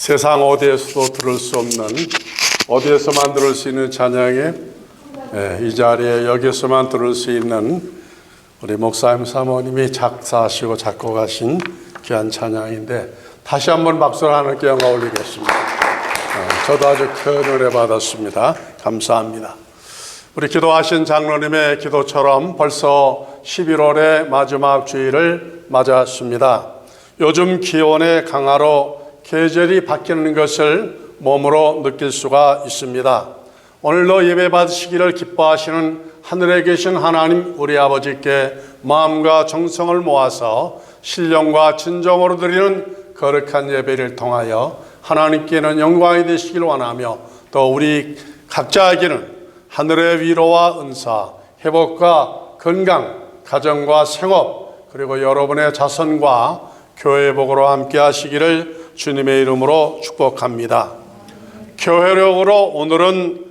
세상 어디에서도 들을 수 없는, 어디에서만 들을 수 있는 찬양에 이 자리에 여기서만 들을 수 있는 우리 목사님 사모님이 작사하시고 작곡하신 귀한 찬양인데, 다시 한번 박수를 하나님께 영광 올리겠습니다. 저도 아주 큰 은혜 받았습니다. 감사합니다. 우리 기도하신 장로님의 기도처럼 벌써 11월의 마지막 주일을 맞았습니다. 요즘 기온의 강화로 계절이 바뀌는 것을 몸으로 느낄 수가 있습니다. 오늘도 예배 받으시기를 기뻐하시는 하늘에 계신 하나님 우리 아버지께 마음과 정성을 모아서 신령과 진정으로 드리는 거룩한 예배를 통하여 하나님께는 영광이 되시길 원하며, 또 우리 각자에게는 하늘의 위로와 은사, 회복과 건강, 가정과 생업, 그리고 여러분의 자손과 교회 복으로 함께 하시기를 주님의 이름으로 축복합니다. 교회력으로 오늘은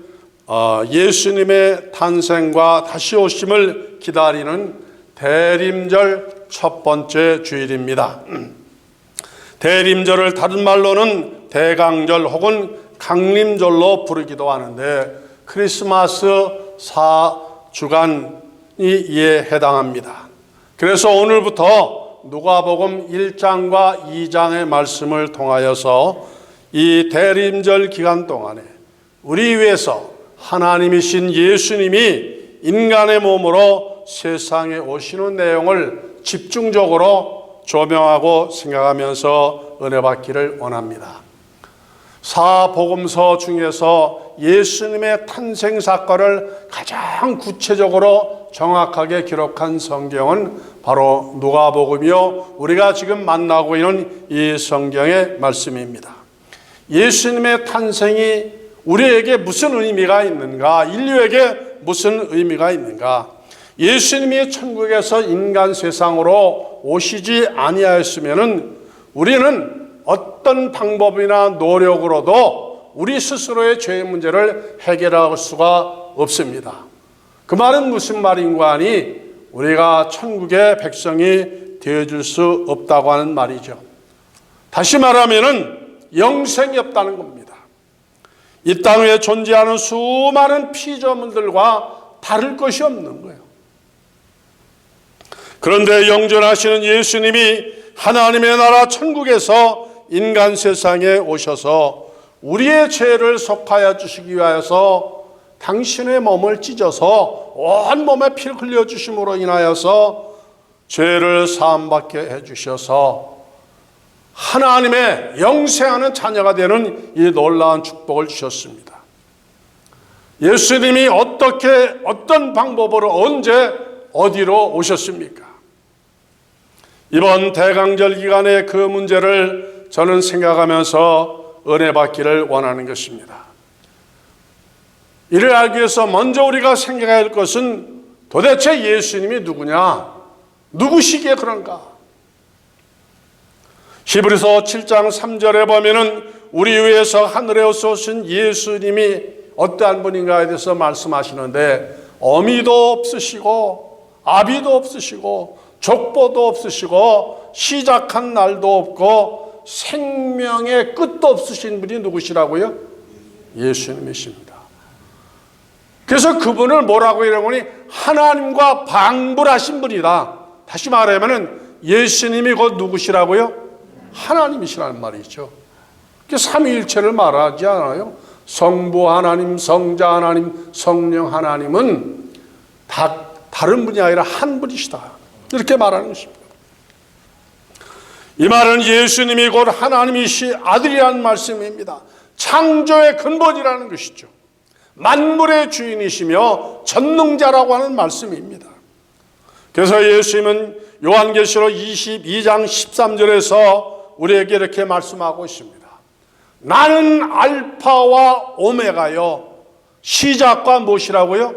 예수님의 탄생과 다시 오심을 기다리는 대림절 첫 번째 주일입니다. 대림절을 다른 말로는 대강절 혹은 강림절로 부르기도 하는데, 크리스마스 4주간이 이에 해당합니다. 그래서 오늘부터 누가복음 1장과 2장의 말씀을 통하여서 이 대림절 기간 동안에 우리 위해서 하나님이신 예수님이 인간의 몸으로 세상에 오시는 내용을 집중적으로 조명하고 생각하면서 은혜 받기를 원합니다. 사복음서 중에서 예수님의 탄생 사건을 가장 구체적으로 정확하게 기록한 성경은 바로 누가복음이요, 우리가 지금 만나고 있는 이 성경의 말씀입니다. 예수님의 탄생이 우리에게 무슨 의미가 있는가, 인류에게 무슨 의미가 있는가, 예수님이 천국에서 인간 세상으로 오시지 아니하였으면은 우리는 어떤 방법이나 노력으로도 우리 스스로의 죄의 문제를 해결할 수가 없습니다. 그 말은 무슨 말인가 하니, 우리가 천국의 백성이 되어줄 수 없다고 하는 말이죠. 다시 말하면은 영생이 없다는 겁니다. 이 땅 위에 존재하는 수많은 피조물들과 다를 것이 없는 거예요. 그런데 영존하시는 예수님이 하나님의 나라 천국에서 인간 세상에 오셔서 우리의 죄를 속하여 주시기 위하여서 당신의 몸을 찢어서 온 몸에 피를 흘려주심으로 인하여서 죄를 사함받게 해주셔서 하나님의 영생하는 자녀가 되는 이 놀라운 축복을 주셨습니다. 예수님이 어떻게, 어떤 방법으로, 언제, 어디로 오셨습니까? 이번 대강절 기간에 그 문제를 저는 생각하면서 은혜 받기를 원하는 것입니다. 이를 알기 위해서 먼저 우리가 생각해야 할 것은 도대체 예수님이 누구냐? 누구시기에 그런가? 히브리서 7장 3절에 보면은 우리 위해서 하늘에 오신 예수님이 어떠한 분인가에 대해서 말씀하시는데, 어미도 없으시고 아비도 없으시고 족보도 없으시고 시작한 날도 없고 생명의 끝도 없으신 분이 누구시라고요? 예수님이십니다. 그래서 그분을 뭐라고 이러니 하나님과 방불하신 분이다. 다시 말하면 예수님이 곧 누구시라고요? 하나님이시라는 말이죠. 삼위일체를 말하지 않아요. 성부 하나님, 성자 하나님, 성령 하나님은 다 다른 분이 아니라 한 분이시다, 이렇게 말하는 것입니다. 이 말은 예수님이 곧 하나님이시 아들이라는 말씀입니다. 창조의 근본이라는 것이죠. 만물의 주인이시며 전능자라고 하는 말씀입니다. 그래서 예수님은 요한계시록 22장 13절에서 우리에게 이렇게 말씀하고 있습니다. 나는 알파와 오메가요, 시작과 무엇이라고요?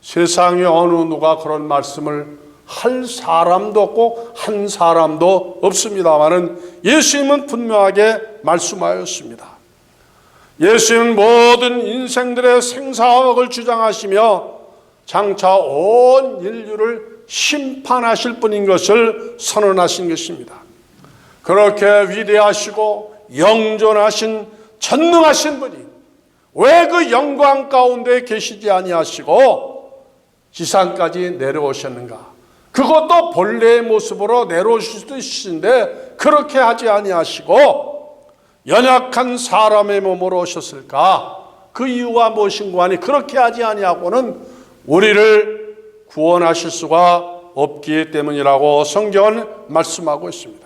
세상에 어느 누가 그런 말씀을 할 사람도 없고 한 사람도 없습니다만은 예수님은 분명하게 말씀하였습니다. 예수님은 모든 인생들의 생사학을 주장하시며 장차 온 인류를 심판하실 분인 것을 선언하신 것입니다. 그렇게 위대하시고 영존하신 전능하신 분이 왜 그 영광 가운데 계시지 아니하시고 지상까지 내려오셨는가? 그것도 본래의 모습으로 내려오실 수도 있으신데 그렇게 하지 아니하시고 연약한 사람의 몸으로 오셨을까? 그 이유가 무엇인가 하니 그렇게 하지 아니하고는 우리를 구원하실 수가 없기 때문이라고 성경은 말씀하고 있습니다.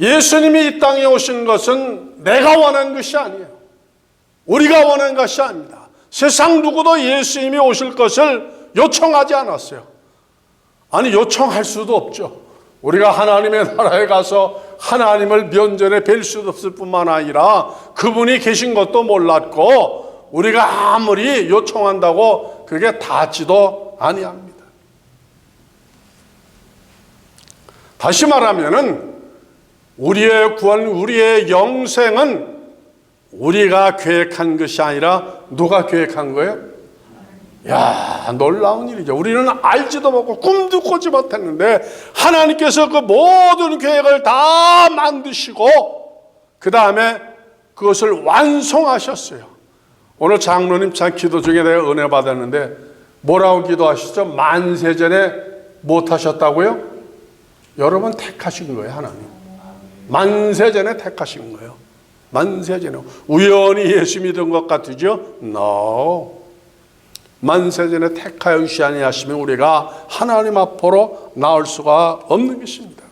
예수님이 이 땅에 오신 것은 내가 원한 것이 아니에요. 우리가 원한 것이 아닙니다. 세상 누구도 예수님이 오실 것을 요청하지 않았어요. 아니, 요청할 수도 없죠. 우리가 하나님의 나라에 가서 하나님을 면전에 뵐 수도 없을 뿐만 아니라 그분이 계신 것도 몰랐고 우리가 아무리 요청한다고 그게 닿지도 아니합니다. 다시 말하면은 우리의 구원, 우리의 영생은 우리가 계획한 것이 아니라 누가 계획한 거예요? 야, 놀라운 일이죠. 우리는 알지도 못하고 꿈도 꾸지 못했는데 하나님께서 그 모든 계획을 다 만드시고 그 다음에 그것을 완성하셨어요. 오늘 장로님 참 기도 중에 내가 은혜 받았는데 뭐라고 기도하시죠? 만세전에 못하셨다고요? 여러분 택하신 거예요, 하나님. 만세전에 택하신 거예요. 만세전에. 우연히 예수 믿은 것 같으죠? No. 만세전에 택하여 주시 아니하시면 우리가 하나님 앞으로 나올 수가 없는 것입니다.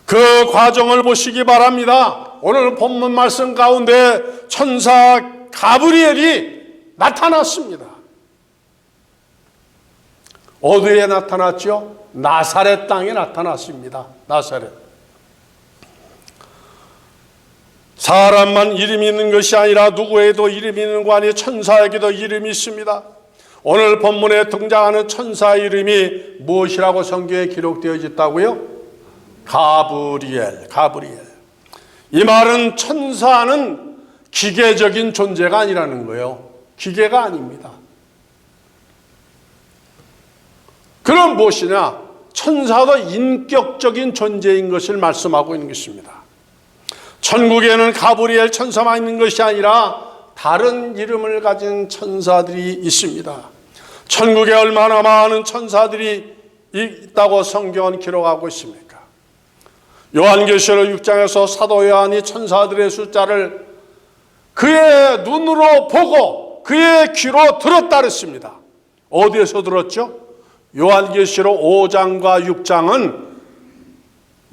그 과정을 보시기 바랍니다. 오늘 본문 말씀 가운데 천사 가브리엘이 나타났습니다. 어디에 나타났죠? 나사렛 땅에 나타났습니다. 나사렛. 사람만 이름이 있는 것이 아니라 누구에도 이름이 있는 거 아니에요. 천사에게도 이름이 있습니다. 오늘 본문에 등장하는 천사 이름이 무엇이라고 성경에 기록되어 있다고요? 가브리엘. 가브리엘. 이 말은 천사는 기계적인 존재가 아니라는 거예요. 기계가 아닙니다. 그럼 무엇이냐? 천사도 인격적인 존재인 것을 말씀하고 있는 것입니다. 천국에는 가브리엘 천사만 있는 것이 아니라 다른 이름을 가진 천사들이 있습니다. 천국에 얼마나 많은 천사들이 있다고 성경은 기록하고 있습니까? 요한계시록 6장에서 사도 요한이 천사들의 숫자를 그의 눈으로 보고 그의 귀로 들었다 그랬습니다. 어디에서 들었죠? 요한계시록 5장과 6장은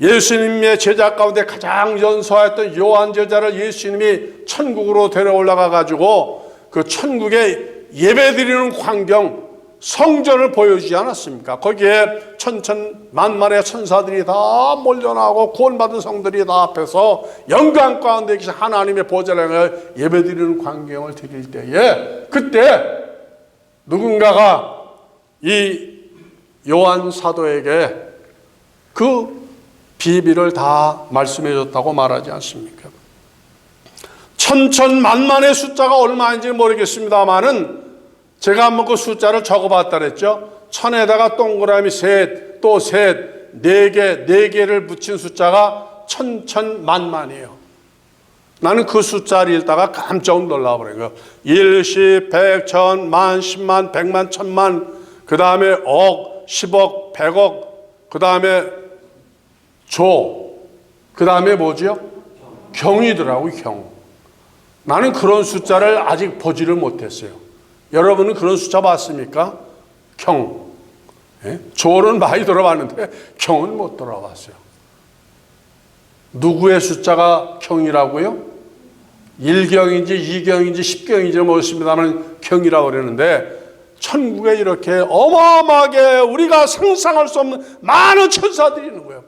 예수님의 제자 가운데 가장 연소했던 요한 제자를 예수님이 천국으로 데려올라가 가지고 그 천국에 예배드리는 광경, 성전을 보여주지 않았습니까? 거기에 천천만만의 천사들이 다 몰려나오고 구원받은 성들이 다 앞에서 영광 가운데 계신 하나님의 보좌를 예배드리는 광경을 드릴 때에 그때 누군가가 이 요한 사도에게 그 비밀을 다 말씀해 줬다고 말하지 않습니까? 천천만만의 숫자가 얼마인지 모르겠습니다만은 제가 한번 그 숫자를 적어봤다 그랬죠. 천에다가 동그라미 셋, 또 셋, 네 개를 붙인 숫자가 천천만만이에요. 나는 그 숫자를 읽다가 깜짝 놀라버려요. 일십, 백, 천, 만, 십만, 백만, 천만, 그 다음에 억, 10억, 100억, 그 다음에 조, 그 다음에 뭐죠? 경이더라고요, 경. 나는 그런 숫자를 아직 보지를 못했어요. 여러분은 그런 숫자 봤습니까? 경. 예? 조는 많이 들어봤는데 경은 못 들어봤어요. 누구의 숫자가 경이라고요? 1경인지 2경인지 10경인지 모르겠습니다만 경이라고 그러는데 천국에 이렇게 어마어마하게 우리가 상상할 수 없는 많은 천사들이 있는 거예요.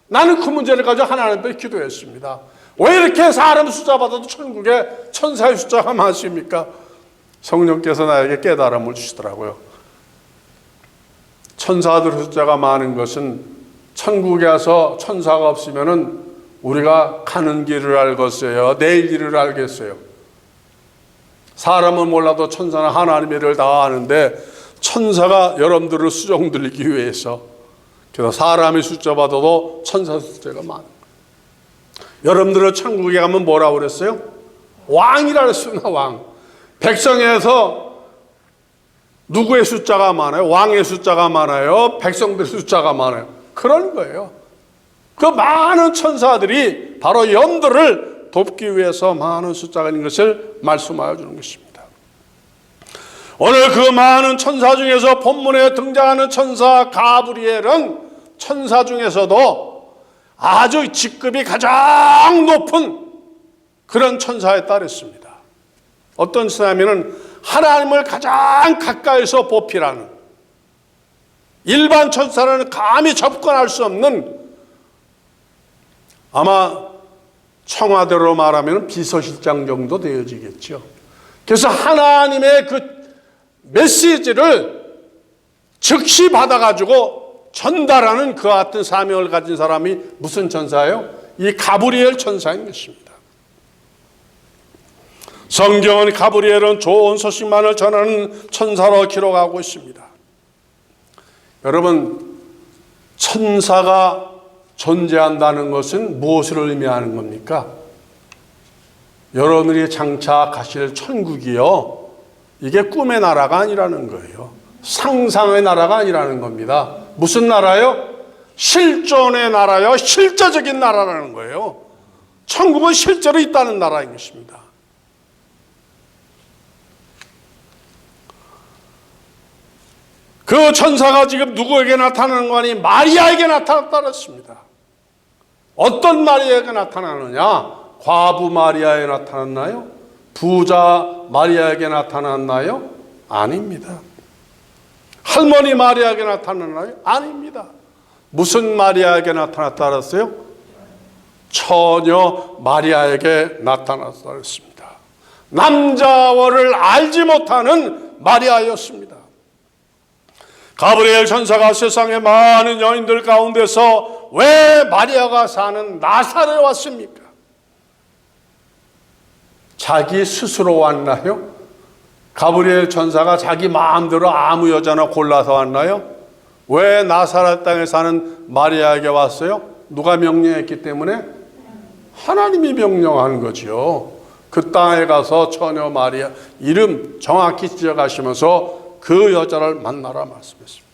나는 그 문제를 가지고 하나님께 기도했습니다. 왜 이렇게 사람 숫자 받아도 천국에 천사의 숫자가 많습니까? 성령께서 나에게 깨달음을 주시더라고요. 천사들 숫자가 많은 것은 천국에 가서 천사가 없으면은 우리가 가는 길을 알겠어요? 내일 일을 알겠어요? 사람은 몰라도 천사는 하나님의 일을 다 아는데 천사가 여러분들을 수종들기 위해서 그래서 사람의 숫자보다도 천사 숫자가 많은 거예요. 여러분들은 천국에 가면 뭐라고 그랬어요? 왕이라 그랬습니다. 왕. 백성에서 누구의 숫자가 많아요? 왕의 숫자가 많아요? 백성들의 숫자가 많아요? 그런 거예요. 그 많은 천사들이 바로 영들을 돕기 위해서 많은 숫자가 있는 것을 말씀하여 주는 것입니다. 오늘 그 많은 천사 중에서 본문에 등장하는 천사 가브리엘은 천사 중에서도 아주 직급이 가장 높은 그런 천사에 따랐습니다. 어떤 천사냐면은 하나님을 가장 가까이서 보필하는, 일반 천사는 감히 접근할 수 없는, 아마 청와대로 말하면 비서실장 정도 되어지겠죠. 그래서 하나님의 그 메시지를 즉시 받아가지고 전달하는 그 같은 사명을 가진 사람이 무슨 천사예요? 이 가브리엘 천사인 것입니다. 성경은 가브리엘은 좋은 소식만을 전하는 천사로 기록하고 있습니다. 여러분, 천사가 존재한다는 것은 무엇을 의미하는 겁니까? 여러분들이 장차 가실 천국이요, 이게 꿈의 나라가 아니라는 거예요. 상상의 나라가 아니라는 겁니다. 무슨 나라요? 실존의 나라요, 실제적인 나라라는 거예요. 천국은 실제로 있다는 나라인 것입니다. 그 천사가 지금 누구에게 나타나는 거 아니? 마리아에게 나타났다 그랬습니다. 어떤 마리아에게 나타나느냐? 과부 마리아에 나타났나요? 부자 마리아에게 나타났나요? 아닙니다. 할머니 마리아에게 나타났나요? 아닙니다. 무슨 마리아에게 나타났다 그랬어요? 처녀 마리아에게 나타났다 그랬습니다. 남자와를 알지 못하는 마리아였습니다. 가브리엘 천사가 세상의 많은 여인들 가운데서 왜 마리아가 사는 나사렛에 왔습니까? 자기 스스로 왔나요? 가브리엘 천사가 자기 마음대로 아무 여자나 골라서 왔나요? 왜 나사렛 땅에 사는 마리아에게 왔어요? 누가 명령했기 때문에? 하나님이 명령한 거죠. 그 땅에 가서 처녀 마리아 이름 정확히 지어가시면서 그 여자를 만나라 말씀했습니다.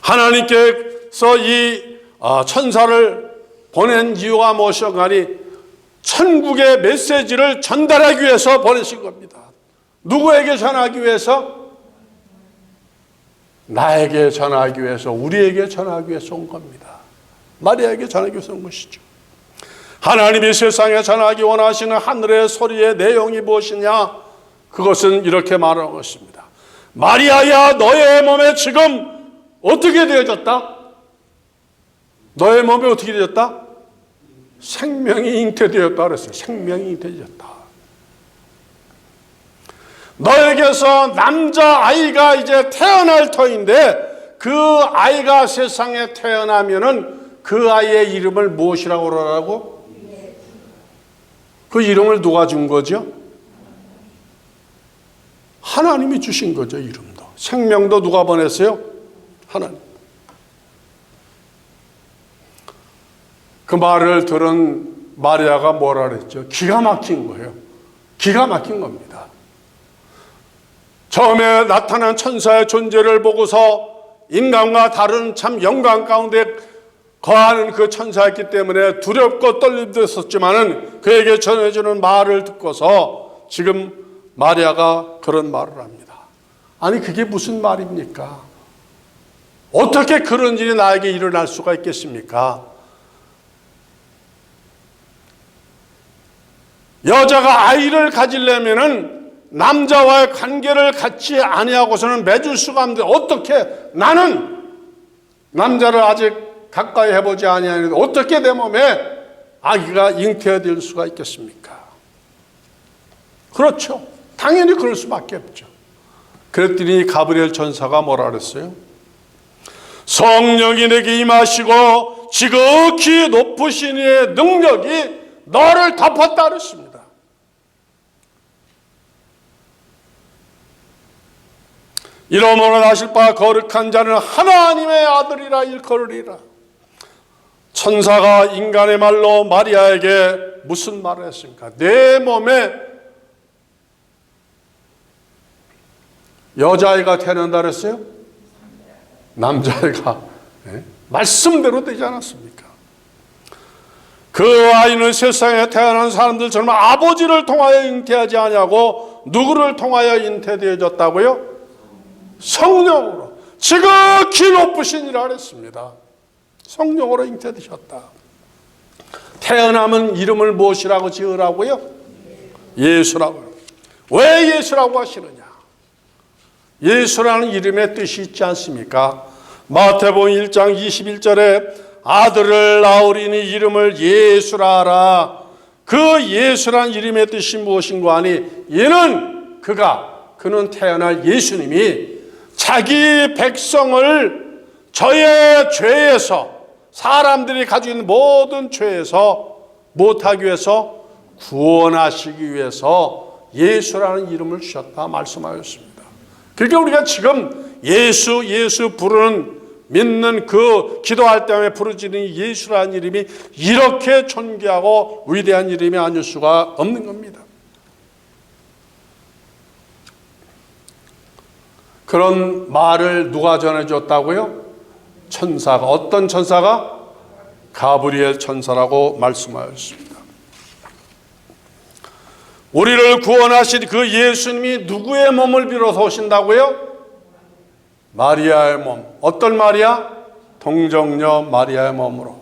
하나님께서 이 천사를 보낸 이유가 무엇인가니 천국의 메시지를 전달하기 위해서 보내신 겁니다. 누구에게 전하기 위해서? 나에게 전하기 위해서, 우리에게 전하기 위해서 온 겁니다. 마리아에게 전하기 위해서 온 것이죠. 하나님이 세상에 전하기 원하시는 하늘의 소리의 내용이 무엇이냐? 그것은 이렇게 말하는 것입니다. 마리아야, 너의 몸에 지금 어떻게 되어졌다? 너의 몸에 어떻게 되었다? 생명이 잉태되었다 그랬어요. 생명이 잉태되었다. 너에게서 남자아이가 이제 태어날 터인데 그 아이가 세상에 태어나면은 그 아이의 이름을 무엇이라고 그러라고? 그 이름을 누가 준 거죠? 하나님이 주신 거죠. 이름도. 생명도 누가 보냈어요? 하나님. 그 말을 들은 마리아가 뭐라 그랬죠? 기가 막힌 거예요. 기가 막힌 겁니다. 처음에 나타난 천사의 존재를 보고서 인간과 다른 참 영광 가운데 거하는 그 천사였기 때문에 두렵고 떨림도 있었지만은 그에게 전해주는 말을 듣고서 지금 마리아가 그런 말을 합니다. 아니, 그게 무슨 말입니까? 어떻게 그런 일이 나에게 일어날 수가 있겠습니까? 여자가 아이를 가지려면은 남자와의 관계를 갖지 아니하고서는 맺을 수가 없는데 어떻게 나는 남자를 아직 가까이 해보지 아니하는데 어떻게 내 몸에 아기가 잉태될 수가 있겠습니까? 그렇죠. 당연히 그럴 수밖에 없죠. 그랬더니 가브리엘 천사가 뭐라 그랬어요? 성령이 내게 임하시고 지극히 높으신 이의 능력이 너를 덮었다 그랬습니다. 이러므로 나실 바 거룩한 자는 하나님의 아들이라 일컬으리라. 천사가 인간의 말로 마리아에게 무슨 말을 했습니까? 내 몸에 여자아이가 태어난다 그랬어요? 남자아이가. 말씀대로 되지 않았습니까? 그 아이는 세상에 태어난 사람들처럼 아버지를 통하여 잉태하지 아니하고 누구를 통하여 잉태되어졌다고요? 성령으로. 지극히 높으신 이라 그랬습니다. 성령으로 잉태되셨다. 태어나면 이름을 무엇이라고 지으라고요? 예수라고요. 왜 예수라고 하시느냐? 예수라는 이름의 뜻이 있지 않습니까? 마태복음 1장 21절에 아들을 낳으리니 이름을 예수라 하라. 그 예수란 이름의 뜻이 무엇인가 하니 그는 태어날 예수님이 자기 백성을 저의 죄에서, 사람들이 가지고 있는 모든 죄에서 못하기 위해서, 구원하시기 위해서 예수라는 이름을 주셨다 말씀하였습니다. 그러니까 우리가 지금 예수 부르는, 믿는, 그 기도할 때 부르짖는 예수라는 이름이 이렇게 존귀하고 위대한 이름이 아닐 수가 없는 겁니다. 그런 말을 누가 전해줬다고요? 천사가. 어떤 천사가? 가브리엘 천사라고 말씀하였습니다. 우리를 구원하신 그 예수님이 누구의 몸을 빌어서 오신다고요? 마리아의 몸. 어떤 마리아? 동정녀 마리아의 몸으로.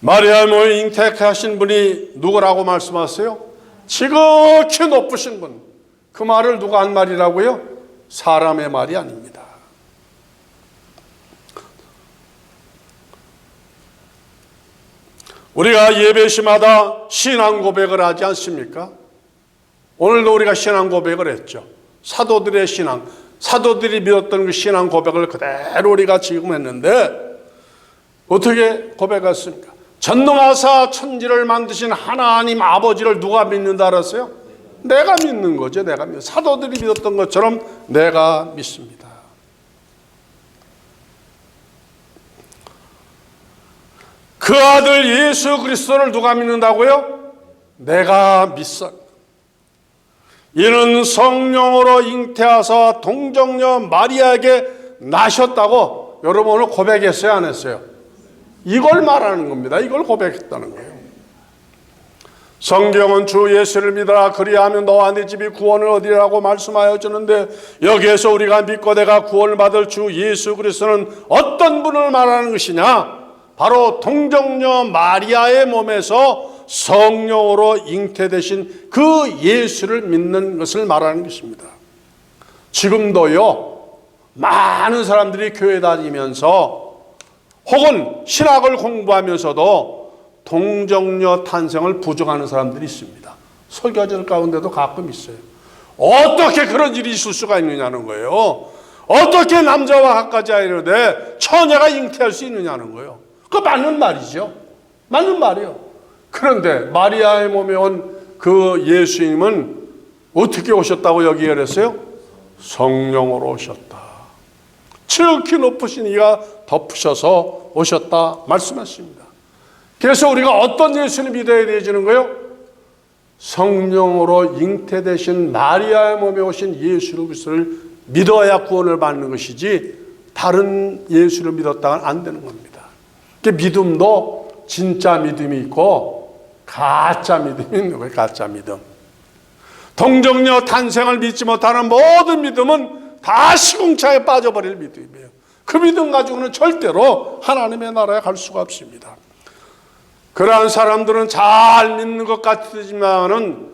마리아의 몸을 잉태하신 분이 누구라고 말씀하세요? 지극히 높으신 분. 그 말을 누가 한 말이라고요? 사람의 말이 아닙니다. 우리가 예배 시마다 신앙 고백을 하지 않습니까? 오늘도 우리가 신앙 고백을 했죠. 사도들의 신앙, 사도들이 믿었던 그 신앙 고백을 그대로 우리가 지금 했는데 어떻게 고백했습니까? 전능하사 천지를 만드신 하나님 아버지를 누가 믿는다 그랬어요? 내가 믿는 거죠. 내가 믿는. 사도들이 믿었던 것처럼 내가 믿습니다. 그 아들 예수 그리스도를 누가 믿는다고요? 내가 믿어. 이는 성령으로 잉태하사 동정녀 마리아에게 나셨다고 여러분 오늘 고백했어요? 안 했어요? 이걸 말하는 겁니다. 이걸 고백했다는 거예요. 성경은 주 예수를 믿어라 그리하면 너와 네 집이 구원을 얻으리라고 말씀하여 주는데 여기에서 우리가 믿고 내가 구원을 받을 주 예수 그리스도는 어떤 분을 말하는 것이냐? 바로 동정녀 마리아의 몸에서 성령으로 잉태되신 그 예수를 믿는 것을 말하는 것입니다. 지금도요, 많은 사람들이 교회 다니면서 혹은 신학을 공부하면서도 동정녀 탄생을 부정하는 사람들이 있습니다. 설교자들 가운데도 가끔 있어요. 어떻게 그런 일이 있을 수가 있느냐는 거예요. 어떻게 남자와 갖가지 아이인데 처녀가 잉태할 수 있느냐는 거예요. 그거 맞는 말이죠. 맞는 말이에요. 그런데 마리아의 몸에 온 그 예수님은 어떻게 오셨다고 여기에 그랬어요? 성령으로 오셨다. 지극히 높으신 이가 덮으셔서 오셨다 말씀하십니다. 그래서 우리가 어떤 예수를 믿어야 되지는 거예요? 성령으로 잉태되신 마리아의 몸에 오신 예수 그리스도를 믿어야 구원을 받는 것이지 다른 예수를 믿었다가는 안 되는 겁니다. 믿음도 진짜 믿음이 있고 가짜 믿음이 있는 거예요. 가짜 믿음. 동정녀 탄생을 믿지 못하는 모든 믿음은 다 시궁창에 빠져버릴 믿음이에요. 그 믿음 가지고는 절대로 하나님의 나라에 갈 수가 없습니다. 그러한 사람들은 잘 믿는 것 같지만은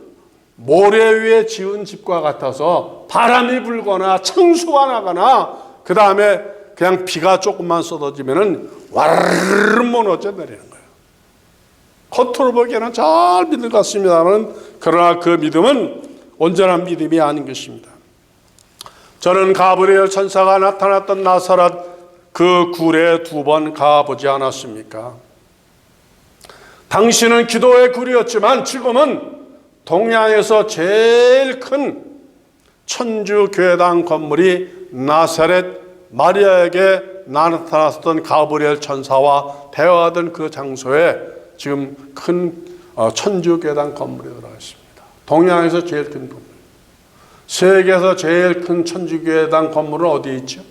모래 위에 지은 집과 같아서 바람이 불거나 창수가 나거나 그 다음에 그냥 비가 조금만 쏟아지면은 와르르 무너져 내리는 거예요. 겉으로 보기에는 잘 믿는 것 같습니다만 그러나 그 믿음은 온전한 믿음이 아닌 것입니다. 저는 가브리엘 천사가 나타났던 나사렛 그 굴에 2번 가보지 않았습니까? 당시는 기도의 굴이었지만 지금은 동양에서 제일 큰 천주교회당 건물이 나사렛 마리아에게 나타났던 가브리엘 천사와 대화하던 그 장소에 지금 큰 천주교회당 건물이 들어가 있습니다. 동양에서 제일 큰 건물. 세계에서 제일 큰 천주교회당 건물은 어디에 있죠?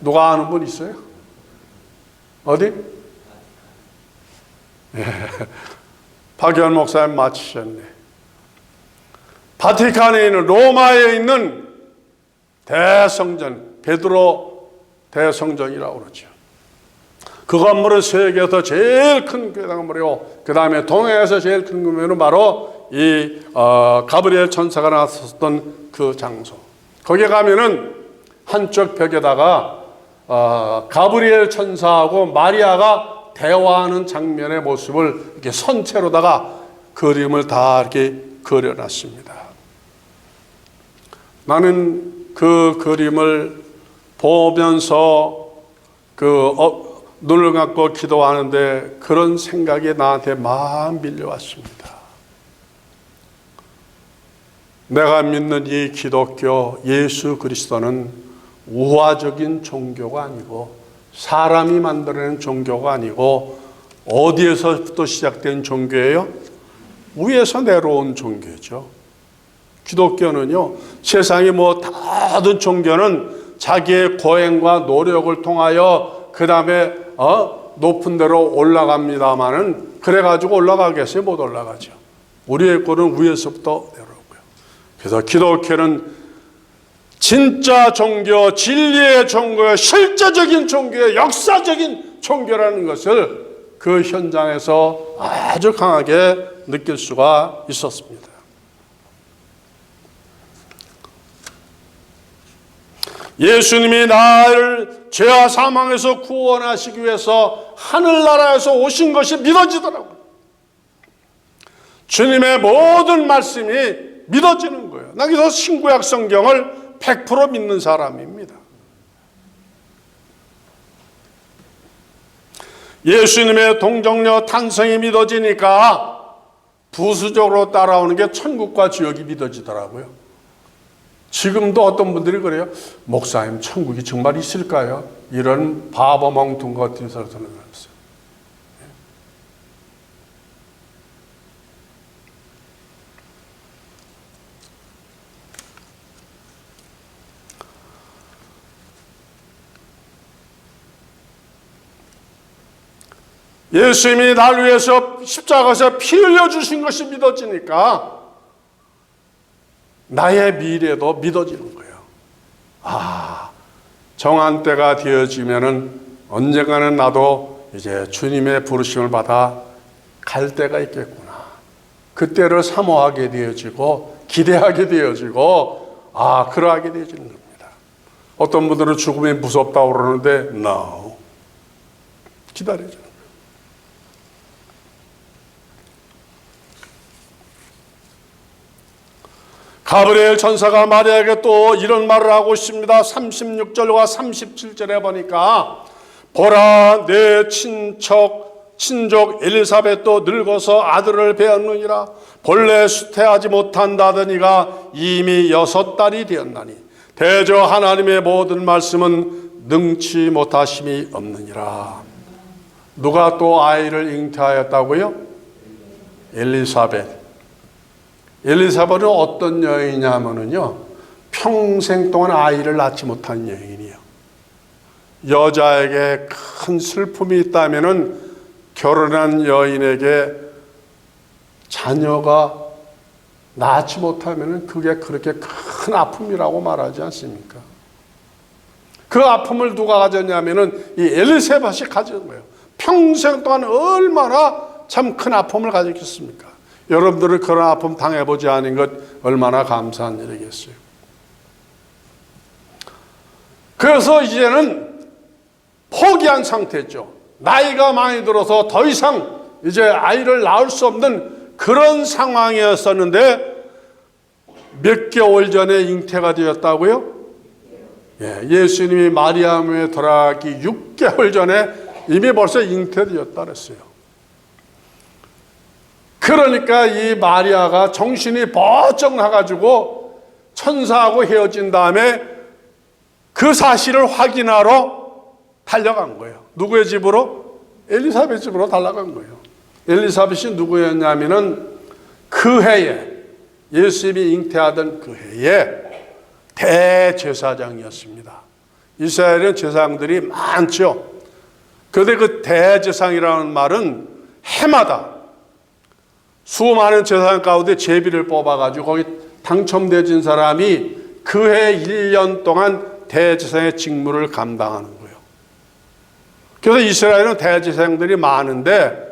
누가 아는 분 있어요? 어디? 예. 박연 목사님 맞히셨네. 바티칸에 있는, 로마에 있는 대성전, 베드로 대성전이라고 그러죠. 그 건물은 세계에서 제일 큰 교회당 건물이고, 그 다음에 동해에서 제일 큰 건물은 바로 이 가브리엘 천사가 나섰던 그 장소. 거기에 가면은 한쪽 벽에다가 가브리엘 천사하고 마리아가 대화하는 장면의 모습을 이렇게 선체로다가 그림을 다 이렇게 그려놨습니다. 나는 그 그림을 보면서 눈을 감고 기도하는데 그런 생각이 나한테 막 밀려왔습니다. 내가 믿는 이 기독교 예수 그리스도는 우화적인 종교가 아니고 사람이 만들어낸 종교가 아니고 어디에서부터 시작된 종교예요? 위에서 내려온 종교죠. 기독교는요, 세상에 다른 종교는 자기의 고행과 노력을 통하여 그 다음에 높은 데로 올라갑니다마는 그래가지고 올라가겠어요? 못 올라가죠. 우리의 꼴은 위에서부터 내려오고요. 그래서 기독교는 진짜 종교, 진리의 종교, 실제적인 종교의 역사적인 종교라는 것을 그 현장에서 아주 강하게 느낄 수가 있었습니다. 예수님이 나를 죄와 사망에서 구원하시기 위해서 하늘나라에서 오신 것이 믿어지더라고요. 주님의 모든 말씀이 믿어지는 거예요. 나 그래서 신구약 성경을 100% 믿는 사람입니다. 예수님의 동정녀 탄생이 믿어지니까 부수적으로 따라오는 게 천국과 지옥이 믿어지더라고요. 지금도 어떤 분들이 그래요. 목사님, 천국이 정말 있을까요? 이런 바보 멍뚱 같은 소리를 하는 거예요. 예수님이 날 위해서 십자가에서 피 흘려주신 것이 믿어지니까 나의 미래도 믿어지는 거예요. 정한 때가 되어지면은 언젠가는 나도 이제 주님의 부르심을 받아 갈 때가 있겠구나. 그때를 사모하게 되어지고 기대하게 되어지고 그러하게 되어지는 겁니다. 어떤 분들은 죽음이 무섭다고 그러는데 no. 기다려줘요. 가브리엘 천사가 마리아에게 또 이런 말을 하고 있습니다. 36절과 37절에 보니까 보라, 내 친족 엘리사벳도 늙어서 아들을 배었느니라. 본래 수태하지 못한다더니가 이미 6달이 되었나니 대저 하나님의 모든 말씀은 능치 못하심이 없느니라. 누가 또 아이를 잉태하였다고요? 엘리사벳. 엘리사벳은 어떤 여인이냐 하면요, 평생 동안 아이를 낳지 못한 여인이에요. 여자에게 큰 슬픔이 있다면은 결혼한 여인에게 자녀가 낳지 못하면은 그게 그렇게 큰 아픔이라고 말하지 않습니까? 그 아픔을 누가 가졌냐면은 이 엘리사벳이 가진 거예요. 평생 동안 얼마나 참 큰 아픔을 가졌겠습니까? 여러분들은 그런 아픔 당해보지 않은 것 얼마나 감사한 일이겠어요. 그래서 이제는 포기한 상태죠. 나이가 많이 들어서 더 이상 이제 아이를 낳을 수 없는 그런 상황이었었는데 몇 개월 전에 잉태가 되었다고요? 예수님이 마리아에 돌아가기 6개월 전에 이미 벌써 잉태되었다 그랬어요. 그러니까 이 마리아가 정신이 번쩍 나가지고 천사하고 헤어진 다음에 그 사실을 확인하러 달려간 거예요. 누구의 집으로? 엘리사벳 집으로 달려간 거예요. 엘리사벳이 누구였냐면은 그 해에 예수님이 잉태하던 그 해에 대제사장이었습니다. 이스라엘은 제사장들이 많죠. 그런데 그 대제사장이라는 말은 해마다 수많은 제사장 가운데 제비를 뽑아가지고 거기 당첨되진 사람이 그 해 1년 동안 대제사장의 직무를 감당하는 거예요. 그래서 이스라엘은 대제사장들이 많은데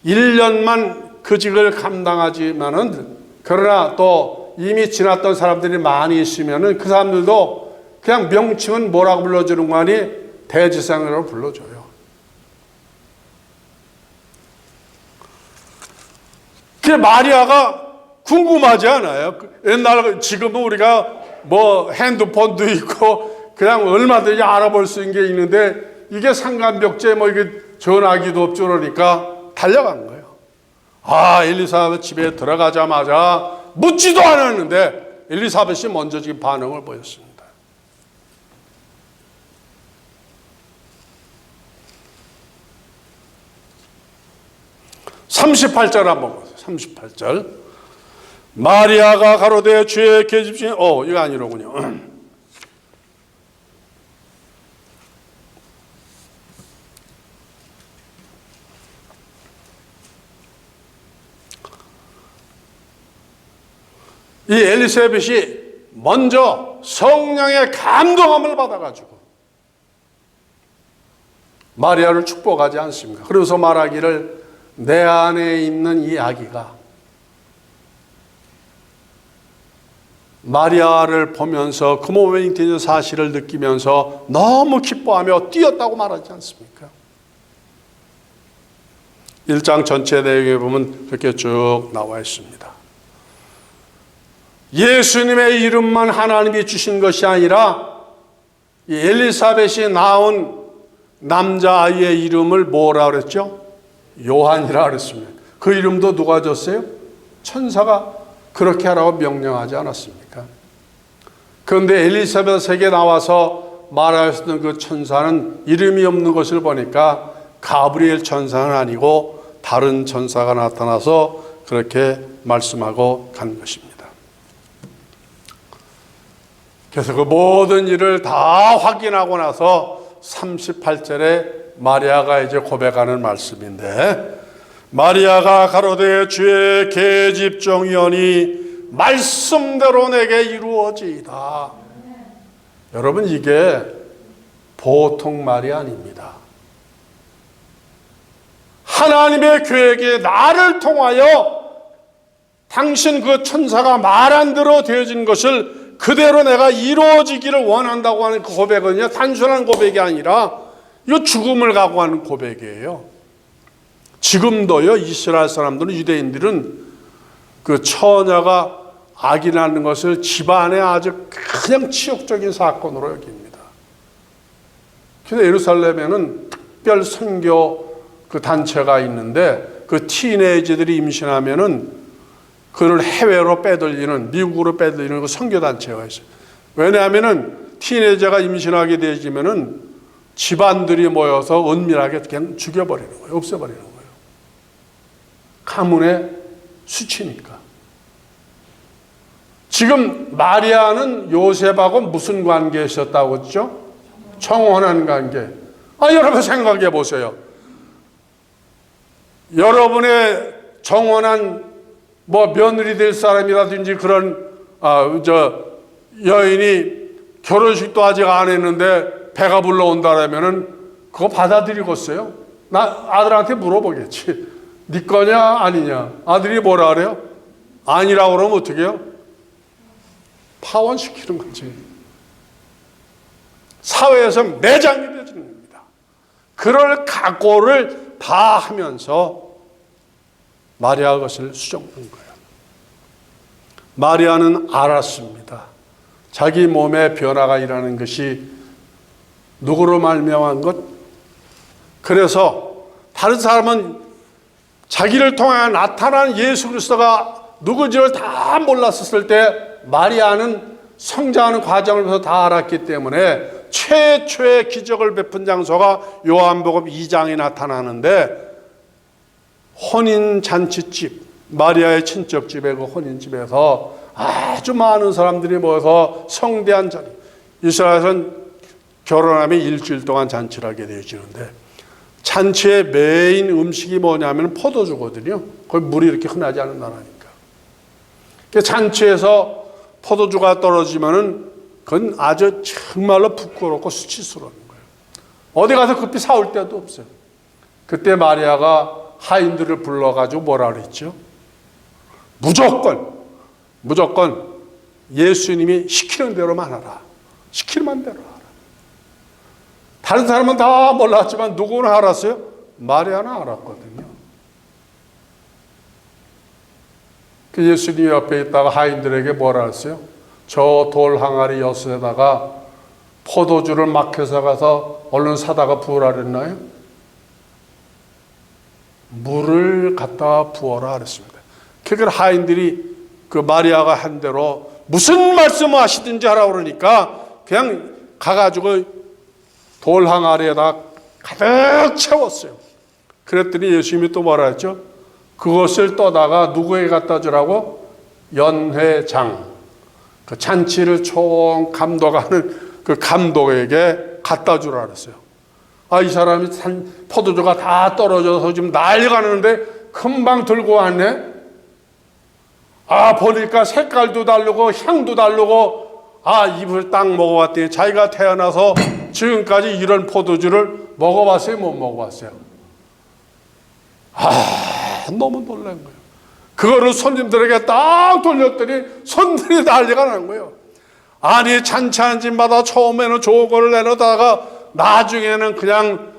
1년만 그 직을 감당하지만은, 그러나 또 이미 지났던 사람들이 많이 있으면은 그 사람들도 그냥 명칭은 뭐라고 불러주는 거 아니? 대제사장이라고 불러줘요. 그게 마리아가 궁금하지 않아요? 옛날, 지금은 우리가 뭐 핸드폰도 있고 그냥 얼마든지 알아볼 수 있는 게 있는데, 이게 상간벽제 뭐 이게 전화기도 없죠. 그러니까 달려간 거예요. 엘리사벳 집에 들어가자마자 묻지도 않았는데 엘리사벳이 먼저 지금 반응을 보였습니다. (38절) 한번 보세요. 38절. 마리아가 가로되 주의 계집 중에 이거 아니로군요. 이 엘리사벳이 먼저 성령의 감동함을 받아가지고 마리아를 축복하지 않습니까? 그래서 말하기를 내 안에 있는 이 아기가 마리아를 보면서 그 몸에 잉태된 사실을 느끼면서 너무 기뻐하며 뛰었다고 말하지 않습니까? 1장 전체 내용에 보면 그렇게 쭉 나와 있습니다. 예수님의 이름만 하나님이 주신 것이 아니라 이 엘리사벳이 낳은 남자아이의 이름을 뭐라 그랬죠? 요한이라 그랬습니다. 그 이름도 누가 줬어요? 천사가 그렇게 하라고 명령하지 않았습니까? 그런데 엘리사벳에게 나와서 말하였던 그 천사는 이름이 없는 것을 보니까 가브리엘 천사는 아니고 다른 천사가 나타나서 그렇게 말씀하고 간 것입니다. 그래서 그 모든 일을 다 확인하고 나서 38절에 마리아가 이제 고백하는 말씀인데, 마리아가 가로되 주의 계집 종이오니 말씀대로 내게 이루어지이다. 여러분, 이게 보통 말이 아닙니다. 하나님의 계획에 나를 통하여 당신 그 천사가 말한 대로 되어진 것을 그대로 내가 이루어지기를 원한다고 하는 그 고백은요, 단순한 고백이 아니라 이거 죽음을 각오하는 고백이에요. 지금도요, 이스라엘 사람들은, 유대인들은 그 처녀가 아기 낳는 것을 집안에 아주 그냥 치욕적인 사건으로 여깁니다. 그래서 예루살렘에는 특별 선교 그 단체가 있는데, 그 티네이저들이 임신하면은 그를 해외로 빼돌리는, 미국으로 빼돌리는 그 선교단체가 있어요. 왜냐하면은 티네이저가 임신하게 되지면은 집안들이 모여서 은밀하게 그냥 죽여버리는 거예요. 없애버리는 거예요. 가문의 수치니까. 지금 마리아는 요셉하고 무슨 관계에 있었다고 했죠? 청혼한 관계. 여러분 생각해 보세요. 여러분의 청혼한 며느리 될 사람이라든지 그런 여인이 결혼식도 아직 안 했는데 배가 불러온다라면은 그거 받아들이겠어요? 나 아들한테 물어보겠지. 네 거냐 아니냐? 아들이 뭐라 그래요? 아니라고 그러면 어떻게 해요? 파원시키는 거지. 사회에서 매장이 되어지는 겁니다. 그럴 각오를 다 하면서 마리아가 것을 수정한 거예요. 마리아는 알았습니다. 자기 몸에 변화가 일어나는 것이 누구로 말미암은 것? 그래서 다른 사람은 자기를 통해 나타난 예수 그리스도가 누구지를 다 몰랐었을 때 마리아는 성장하는 과정을 위해서 다 알았기 때문에 최초의 기적을 베푼 장소가 요한복음 2장에 나타나는데 혼인잔치집, 마리아의 친척집의 그 혼인집에서 아주 많은 사람들이 모여서 성대한 자리. 이스라엘은 결혼하면 일주일 동안 잔치를 하게 되어지는데 잔치의 메인 음식이 뭐냐면 포도주거든요. 거기 물이 이렇게 흔하지 않은 나라니까. 잔치에서 포도주가 떨어지면은 그건 아주 정말로 부끄럽고 수치스러운 거예요. 어디 가서 급히 사올 데도 없어요. 그때 마리아가 하인들을 불러가지고 뭐라 그랬죠? 무조건 예수님이 시키는 대로만 하라. 시키는 대로 하라. 다른 사람은 다 몰랐지만 누구는 알았어요? 마리아는 알았거든요. 그 예수님 옆에 있다가 하인들에게 뭐라 했어요? 저 돌 항아리 6에다가 포도주를 막혀서 가서 얼른 사다가 부으라 그랬나요? 물을 갖다 부어라 그랬습니다. 그러니까 하인들이 그 마리아가 한 대로 무슨 말씀을 하시든지 하라고 그러니까 그냥 가가지고 돌 항아리에다 가득 채웠어요. 그랬더니 예수님이 또 뭐라 했죠? 그것을 떠다가 누구에게 갖다 주라고? 연회장, 그 잔치를 총 감독하는 그 감독에게 갖다 주라 그랬어요. 아, 이 사람이 포도주가 다 떨어져서 지금 난리가 나는데 금방 들고 왔네. 아, 보니까 색깔도 다르고 향도 다르고, 아, 입을 딱 먹어봤더니 자기가 태어나서 지금까지 이런 포도주를 먹어봤어요? 못 먹어봤어요? 아, 너무 놀란 거예요. 그거를 손님들에게 딱 돌렸더니 손들이 난리가 난 거예요. 아니, 잔치하는 집마다 처음에는 좋은 거를 내놓다가 나중에는 그냥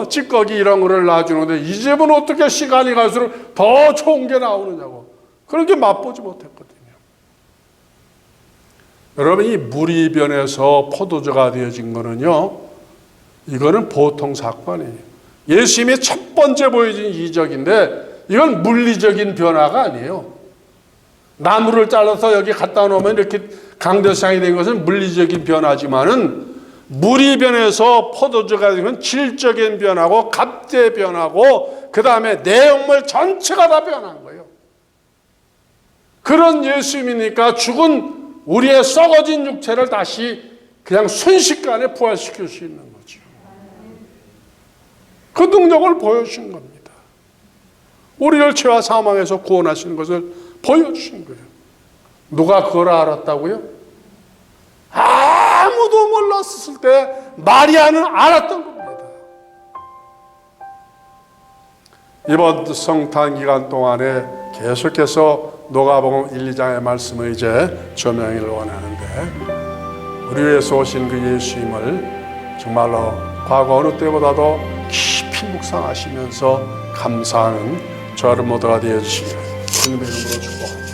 찌꺼기 이런 거를 놔주는데 이 집은 어떻게 시간이 갈수록 더 좋은 게 나오느냐고. 그렇게 맛보지 못했거든요. 여러분, 이 물이 변해서 포도주가 되어진 거는요, 이거는 보통 사건이에요. 예수님이 첫 번째 보여준 이적인데 이건 물리적인 변화가 아니에요. 나무를 잘라서 여기 갖다 놓으면 이렇게 강대상이 된 것은 물리적인 변화지만은 물이 변해서 포도주가 되면 질적인 변화고 갑자의 변화고 그 다음에 내용물 전체가 다 변한 거예요. 그런 예수님이니까 죽은 우리의 썩어진 육체를 다시 그냥 순식간에 부활시킬 수 있는 거죠. 그 능력을 보여주신 겁니다. 우리를 죄와 사망에서 구원하시는 것을 보여주신 거예요. 누가 그걸 알았다고요? 아무도 몰랐을 때 마리아는 알았던 겁니다. 이번 성탄 기간 동안에 계속해서 누가복음 1, 2장의 말씀을 이제 조명을 원하는데 우리 위해서 오신 그 예수님을 정말로 과거 어느 때보다도 깊이 묵상하시면서 감사하는 저를 모두가 되어주시기를 주님의 이름으로 축복합니다.